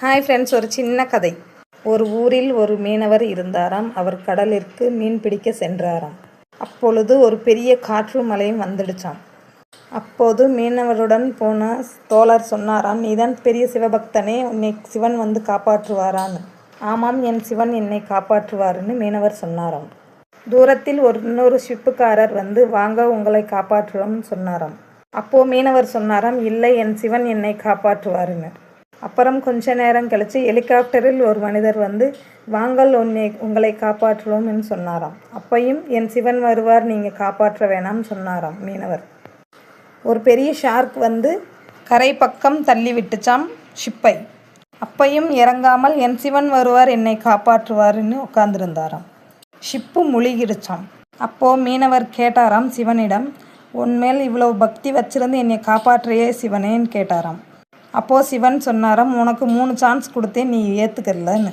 Hi friends, ஒரு சின்ன கதை. ஒரு ஊரில் ஒரு மீனவர் இருந்தாராம். அவர் கடலிற்கு மீன் பிடிக்க சென்றாராம். அப்பொழுது ஒரு பெரிய காற்று மழையும் வந்துடுச்சாம். அப்போது மீனவருடன் போன தோழர் சொன்னாராம், நீதான் பெரிய சிவபக்தனே, உன்னை சிவன் வந்து காப்பாற்றுவாரான்னு. ஆமாம், என் சிவன் என்னை காப்பாற்றுவாருன்னு மீனவர் சொன்னாராம். தூரத்தில் இன்னொரு ஷிப்புக்காரர் வந்து, வாங்க, உங்களை காப்பாற்றுறோம்னு சொன்னாராம். அப்போது மீனவர் சொன்னாராம், இல்லை, என் சிவன் என்னை காப்பாற்றுவாருன்னு. அப்புறம் கொஞ்ச நேரம் கழித்து ஹெலிகாப்டரில் ஒரு மனிதர் வந்து, வாங்கள், உங்களை காப்பாற்றுவோம்னு சொன்னாராம். அப்பையும் என் சிவன் வருவார், நீங்கள் காப்பாற்ற வேணாம்னு சொன்னாராம் மீனவர். ஒரு பெரிய ஷார்க் வந்து கரை பக்கம் தள்ளி விட்டுச்சாம் ஷிப்பை. அப்பையும் இறங்காமல் என் சிவன் வருவார், என்னை காப்பாற்றுவாருன்னு உட்கார்ந்துருந்தாராம். ஷிப்பு முழுகிடுச்சாம். அப்போது மீனவர் கேட்டாராம் சிவனிடம், உன்மேல் இவ்வளவு பக்தி வச்சிருந்து என்னை காப்பாற்றையே சிவனேன்னு கேட்டாராம். அப்போது சிவன் சொன்னாராம், உனக்கு 3 சான்ஸ் கொடுத்தேன், நீ ஏற்றுக்கலன்னு.